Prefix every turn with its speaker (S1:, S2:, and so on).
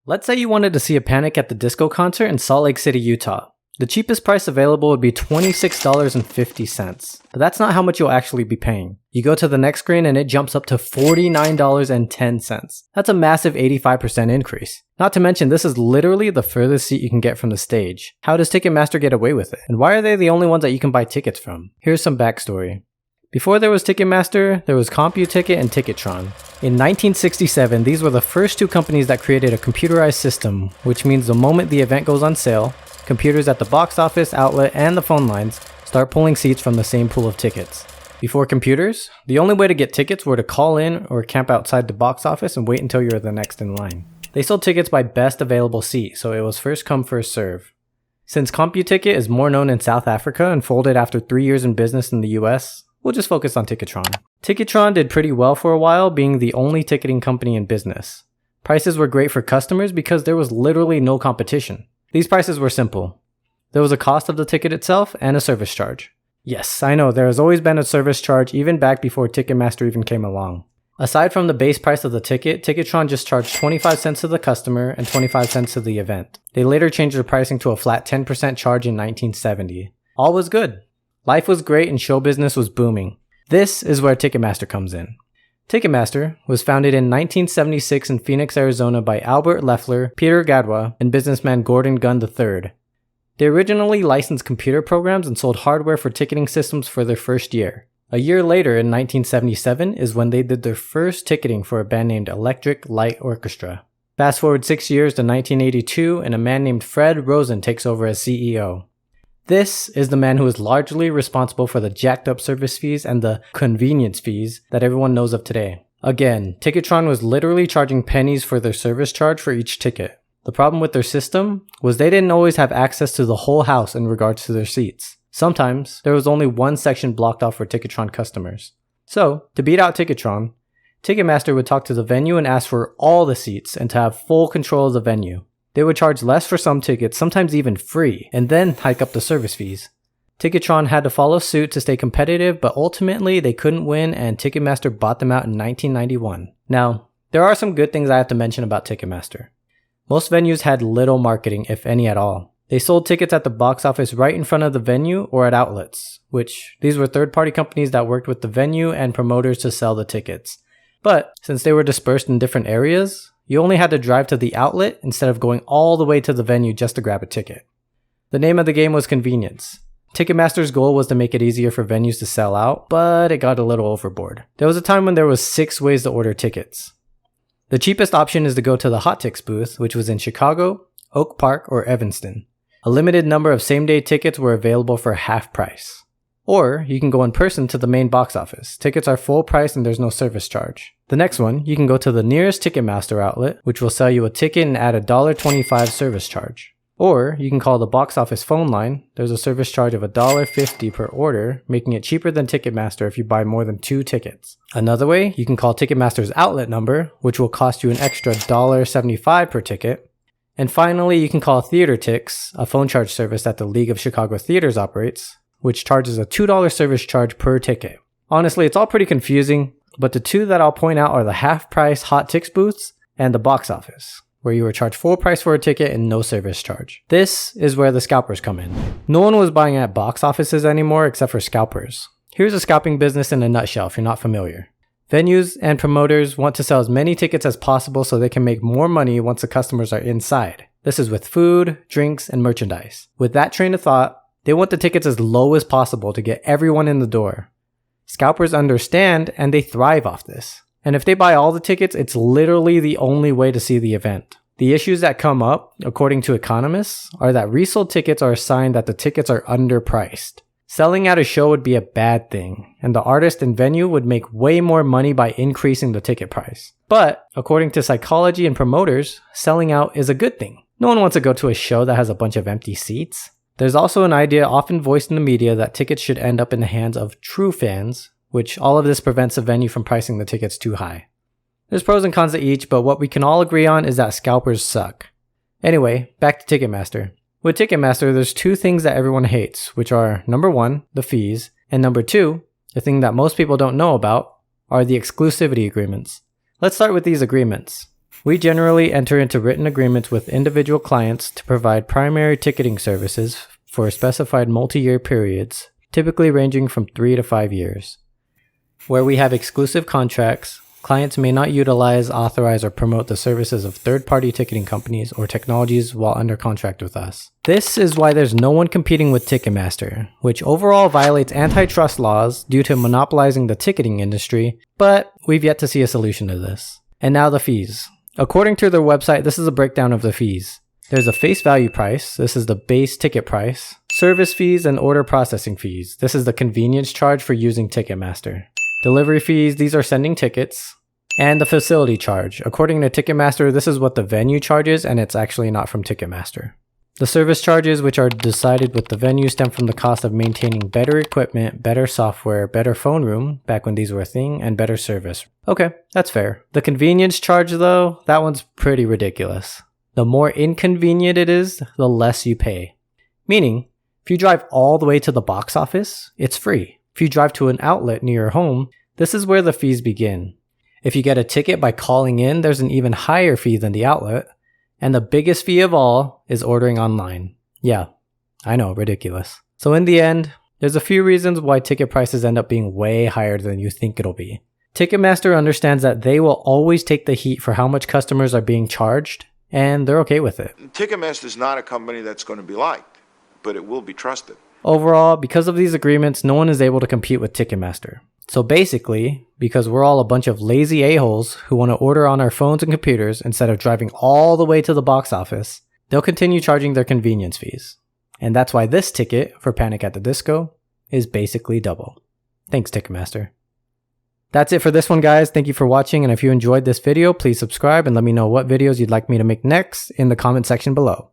S1: Let's say you wanted to see a Panic at the Disco concert in Salt Lake City, Utah. The cheapest price available would be $26.50, but that's not how much you'll actually be paying. You go to the next screen and it jumps up to $49.10. That's a massive 85% increase. Not to mention, this is literally the furthest seat you can get from the stage. How does Ticketmaster get away with it? And why are they the only ones that you can buy tickets from? Here's some backstory. Before there was Ticketmaster, there was CompuTicket and Ticketron. In 1967, these were the first two companies that created a computerized system, which means the moment the event goes on sale, computers at the box office, outlet, and the phone lines start pulling seats from the same pool of tickets. Before computers, the only way to get tickets were to call in or camp outside the box office and wait until you were the next in line. They sold tickets by best available seat, so it was first come first serve. Since CompuTicket is more known in South Africa and folded after 3 years in business in the US, we'll just focus on Ticketron. Ticketron did pretty well for a while, being the only ticketing company in business. Prices were great for customers because there was literally no competition. These prices were simple. There was a cost of the ticket itself and a service charge. Yes, I know, there has always been a service charge even back before Ticketmaster even came along. Aside from the base price of the ticket, Ticketron just charged 25 cents to the customer and 25 cents to the event. They later changed their pricing to a flat 10% charge in 1970. All was good. Life was great and show business was booming. This is where Ticketmaster comes in. Ticketmaster was founded in 1976 in Phoenix, Arizona by Albert Leffler, Peter Gadwa, and businessman Gordon Gunn III. They originally licensed computer programs and sold hardware for ticketing systems for their first year. A year later, in 1977, is when they did their first ticketing for a band named Electric Light Orchestra. Fast forward 6 years to 1982, and a man named Fred Rosen takes over as CEO. This is the man who is largely responsible for the jacked up service fees and the convenience fees that everyone knows of today. Again, Ticketron was literally charging pennies for their service charge for each ticket. The problem with their system was they didn't always have access to the whole house in regards to their seats. Sometimes, there was only one section blocked off for Ticketron customers. So, to beat out Ticketron, Ticketmaster would talk to the venue and ask for all the seats and to have full control of the venue. They would charge less for some tickets, sometimes even free, and then hike up the service fees. Ticketron had to follow suit to stay competitive, but ultimately they couldn't win and Ticketmaster bought them out in 1991. Now, there are some good things I have to mention about Ticketmaster. Most venues had little marketing, if any at all. They sold tickets at the box office right in front of the venue or at outlets, which these were third-party companies that worked with the venue and promoters to sell the tickets. But since they were dispersed in different areas, you only had to drive to the outlet instead of going all the way to the venue just to grab a ticket. The name of the game was convenience. Ticketmaster's goal was to make it easier for venues to sell out, but it got a little overboard. There was a time when there was 6 ways to order tickets. The cheapest option is to go to the Hottix booth, which was in Chicago, Oak Park, or Evanston. A limited number of same-day tickets were available for half price. Or you can go in person to the main box office. Tickets are full price and there's no service charge. The next one, you can go to the nearest Ticketmaster outlet, which will sell you a ticket and add a $1.25 service charge. Or you can call the box office phone line. There's a service charge of $1.50 per order, making it cheaper than Ticketmaster if you buy more than 2 tickets. Another way, you can call Ticketmaster's outlet number, which will cost you an extra $1.75 per ticket. And finally, you can call TheaterTix, a phone charge service that the League of Chicago Theaters operates, which charges a $2 service charge per ticket. Honestly, it's all pretty confusing, but the two that I'll point out are the half-price Hottix booths and the box office, where you were charged full price for a ticket and no service charge. This is where the scalpers come in. No one was buying at box offices anymore except for scalpers. Here's a scalping business in a nutshell if you're not familiar. Venues and promoters want to sell as many tickets as possible so they can make more money once the customers are inside. This is with food, drinks, and merchandise. With that train of thought, they want the tickets as low as possible to get everyone in the door. Scalpers understand and they thrive off this. And if they buy all the tickets, it's literally the only way to see the event. The issues that come up, according to economists, are that resold tickets are a sign that the tickets are underpriced. Selling out a show would be a bad thing, and the artist and venue would make way more money by increasing the ticket price. But, according to psychology and promoters, selling out is a good thing. No one wants to go to a show that has a bunch of empty seats. There's also an idea often voiced in the media that tickets should end up in the hands of true fans, which all of this prevents a venue from pricing the tickets too high. There's pros and cons to each, but what we can all agree on is that scalpers suck. Anyway, back to Ticketmaster. With Ticketmaster, there's 2 things that everyone hates, which are number 1, the fees, and number 2, the thing that most people don't know about, are the exclusivity agreements. Let's start with these agreements. We generally enter into written agreements with individual clients to provide primary ticketing services for specified multi-year periods, typically ranging from 3 to 5 years. Where we have exclusive contracts, clients may not utilize, authorize, or promote the services of third-party ticketing companies or technologies while under contract with us. This is why there's no one competing with Ticketmaster, which overall violates antitrust laws due to monopolizing the ticketing industry, but we've yet to see a solution to this. And now the fees. According to their website, this is a breakdown of the fees. There's a face value price, this is the base ticket price, service fees, and order processing fees. This is the convenience charge for using Ticketmaster. Delivery fees, these are sending tickets. And the facility charge. According to Ticketmaster, this is what the venue charges, and it's actually not from Ticketmaster. The service charges, which are decided with the venue, stem from the cost of maintaining better equipment, better software, better phone room, back when these were a thing, and better service. Okay, that's fair. The convenience charge though, that one's pretty ridiculous. The more inconvenient it is, the less you pay. Meaning, if you drive all the way to the box office, it's free. If you drive to an outlet near your home, this is where the fees begin. If you get a ticket by calling in, there's an even higher fee than the outlet. And the biggest fee of all is ordering online. Yeah, I know, ridiculous. So in the end, there's a few reasons why ticket prices end up being way higher than you think it'll be. Ticketmaster understands that they will always take the heat for how much customers are being charged, and they're okay with it.
S2: Ticketmaster is not a company that's going to be liked, but it will be trusted.
S1: Overall, because of these agreements, no one is able to compete with Ticketmaster. So basically, because we're all a bunch of lazy a-holes who want to order on our phones and computers instead of driving all the way to the box office, they'll continue charging their convenience fees. And that's why this ticket for Panic at the Disco is basically double. Thanks, Ticketmaster. That's it for this one, guys. Thank you for watching, and if you enjoyed this video, please subscribe and let me know what videos you'd like me to make next in the comment section below.